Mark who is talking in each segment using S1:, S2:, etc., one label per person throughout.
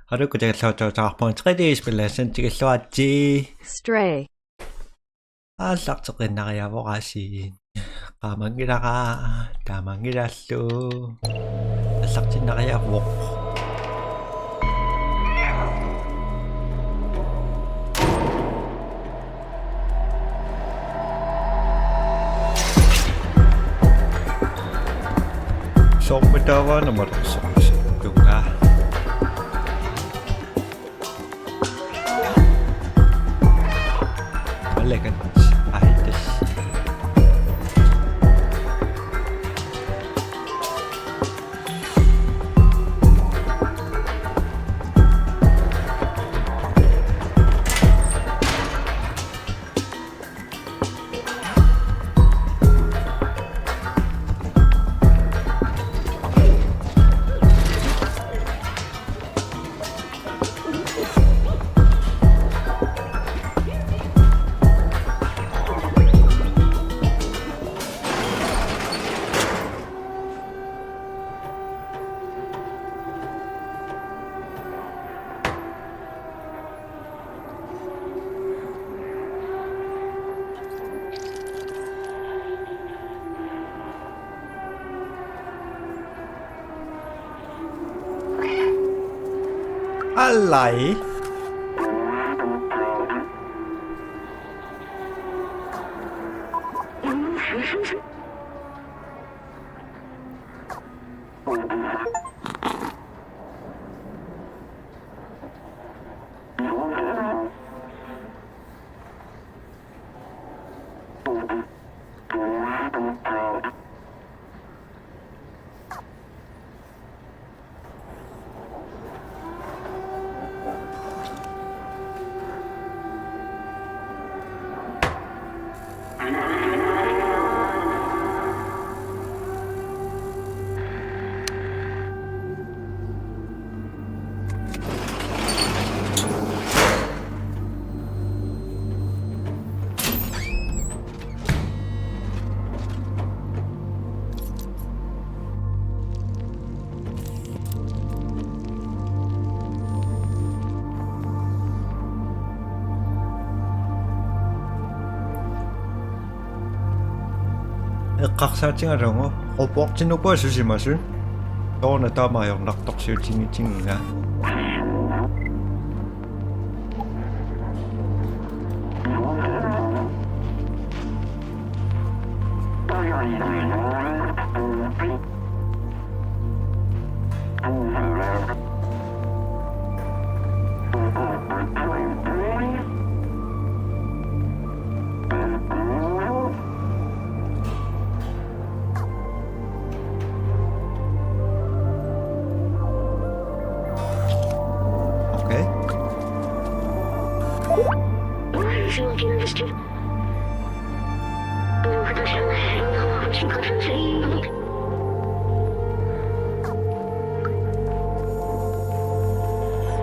S1: Haruko tegelluutsuutaqarpun 3D spillassan tigelluatsi
S2: Stray.
S1: ааллартеқиннариавоқаасиин qaamangilaqaa taamangilaallu аллартиннариавоқ sommetavana martsuqas tunga Lekker. Aites. Alai. Eqqarsaatigalugu upuortinupua susimasun toorna taamajornartorsiutigitinga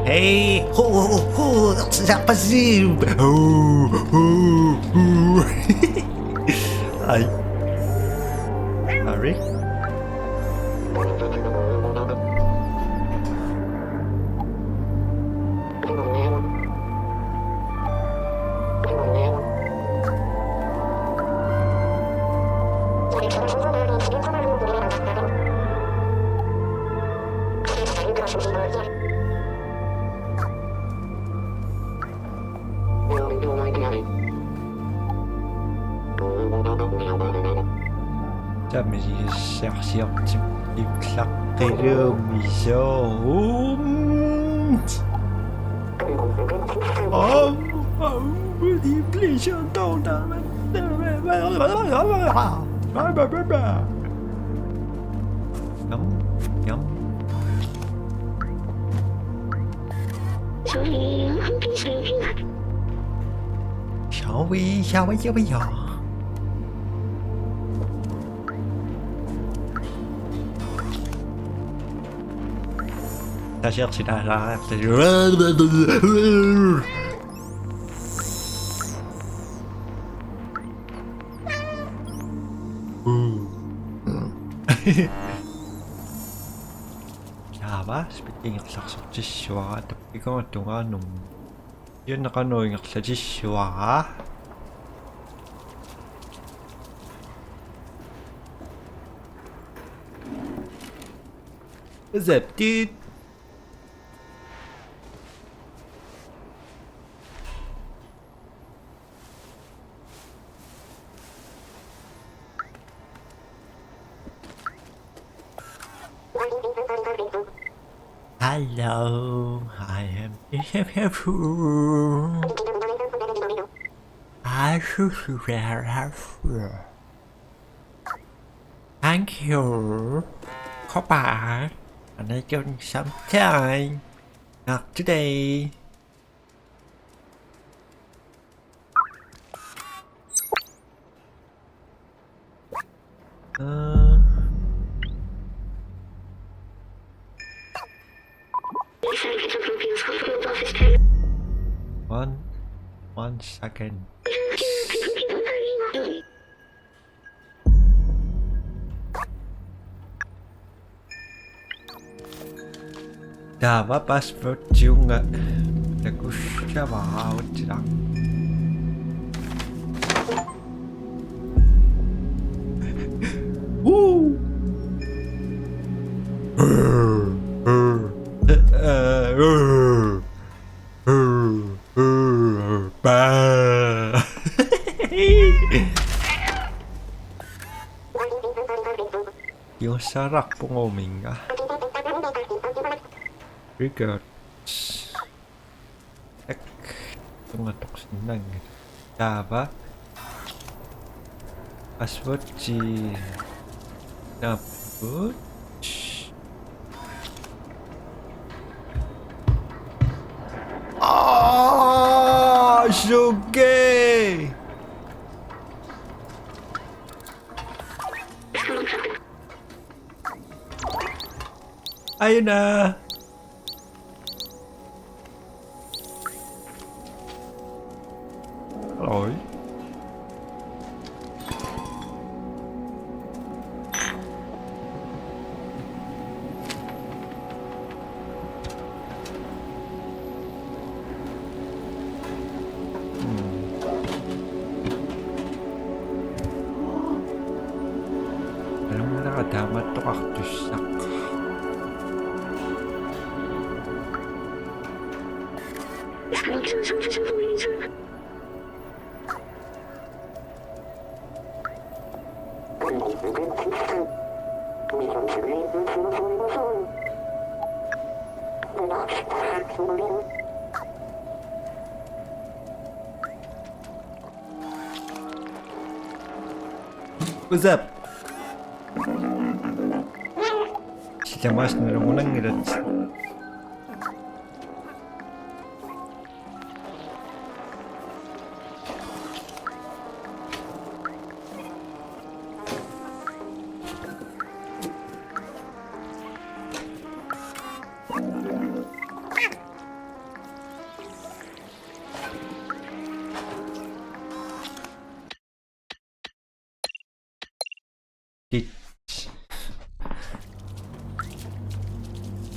S1: Hey, siapa sih? Hai. Harry. Shall we? Ta cherche la Ya vas. спитингерларсортиссуара таппикунгаттунгаанум юннеқануингерлатиссуара Зэптит Hello, I am beautiful. I should wear a fur. Thank you. Goodbye. And I don't sometime. Not today. One second. Dava password junga. Da kusha vautira. Woo! Yung sarap pumunga. Regards. Ek. Tungatok sinang. Dava. Password si. Naput. Ah, Shuge. Ayun na. Hello. Alam mo nakadama to cactus sak. What's up? 진짜 맛있는 오랑 이랬지.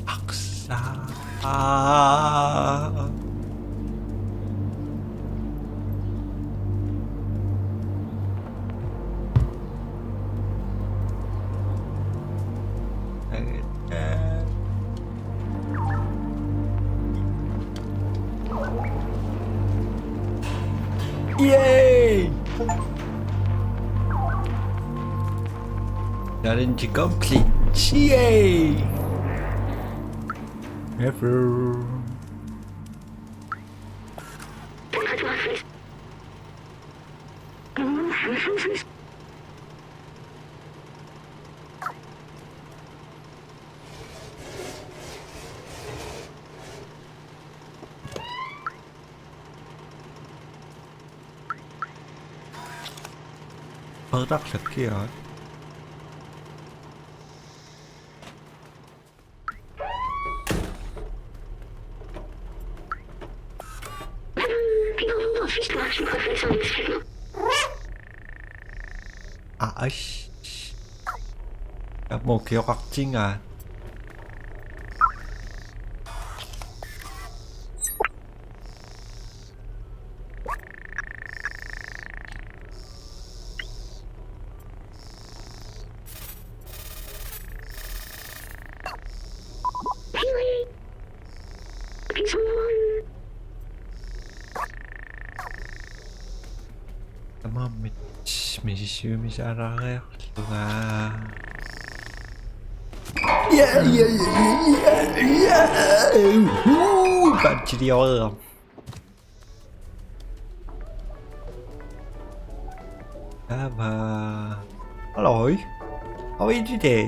S1: 박사. Yay! Challenge complete. Yay! Ever. 바닥 새끼야. 아이씨. 야, 뭐 기억 악징아. 미시미시미시아라가 반지리 어음 à lỗi ôi đi để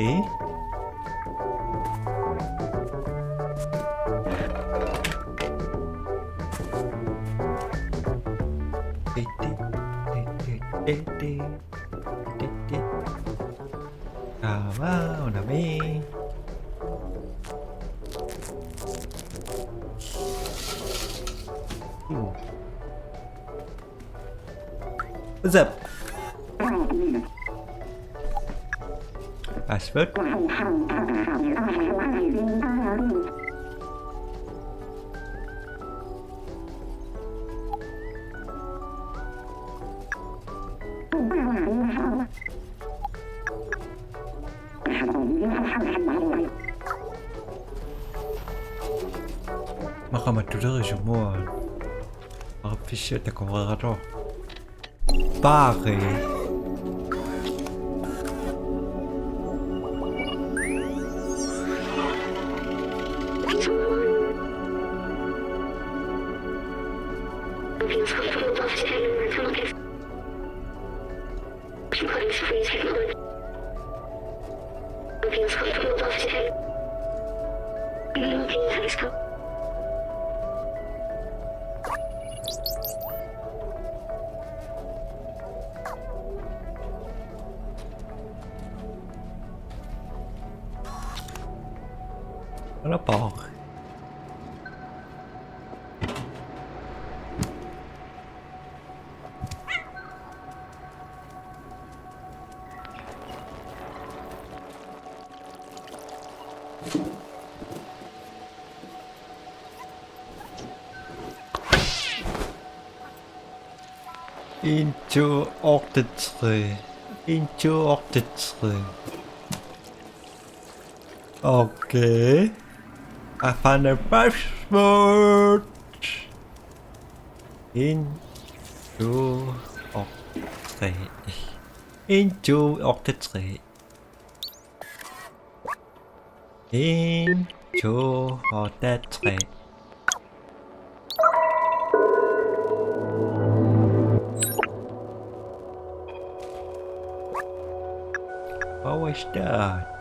S1: vào nè mi dập password 막아만 두드러져 뭐 피시에 때 거가로 빠그 nó bò into octet into octet okay I found a passport into octet into octet into octet what was that?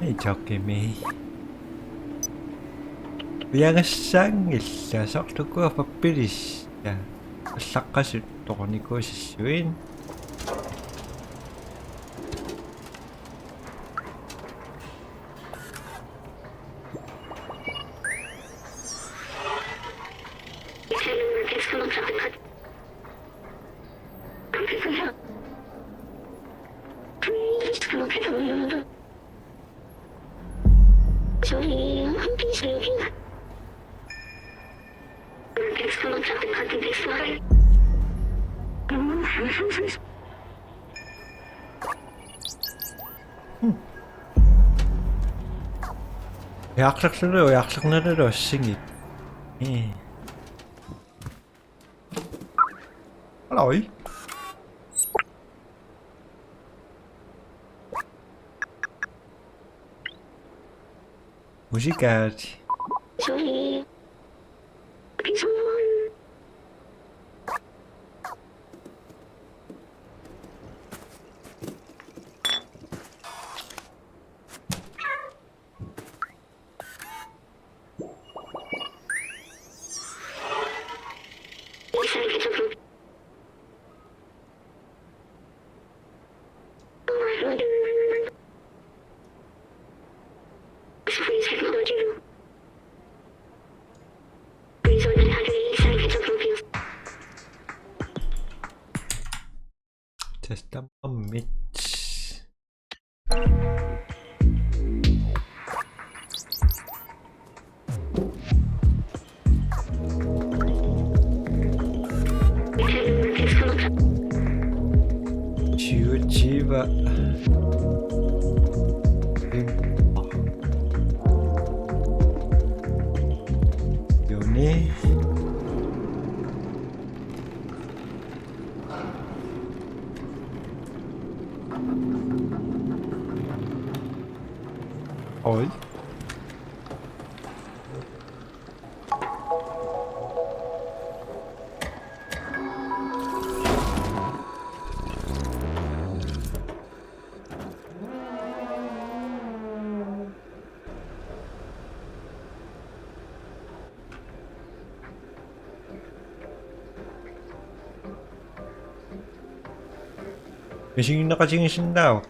S1: Hey, Jokimi. Viagasangilla sortukua pappilissa. Saqqasut toqnikuusissuin. 약속내려 신기. Hello. Musicati. 지우지바 요네 어이 Machine nakachingin daw.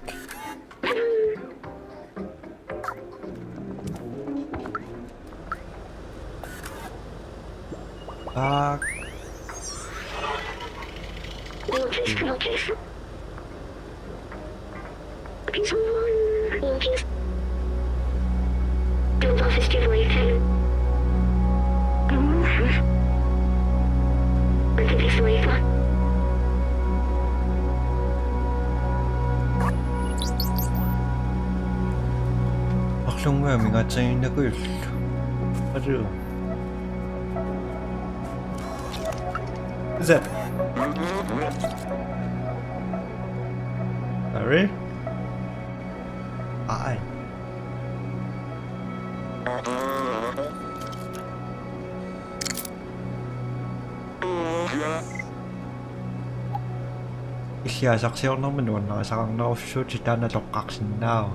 S1: Ah. 정말 미가 짜인다 그 아주 Is that Sorry? Hi.Isia saksiol no menun na sakang no shoot kita na lokak sindaw.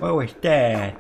S1: What was that?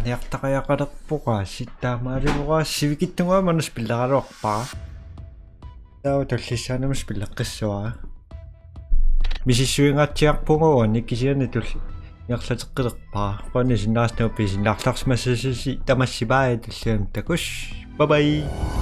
S1: Naniakta kaya kadakpo ka sita mari mo ka sibikit nga manus pilaro pa daw tulisa naman pilakaswa bisisuwi nga tiyak po nga ni kisiya nito yaksasak pa paano sinas na pisin laksaks masasisi tamasibay tulsiyan takush bye bye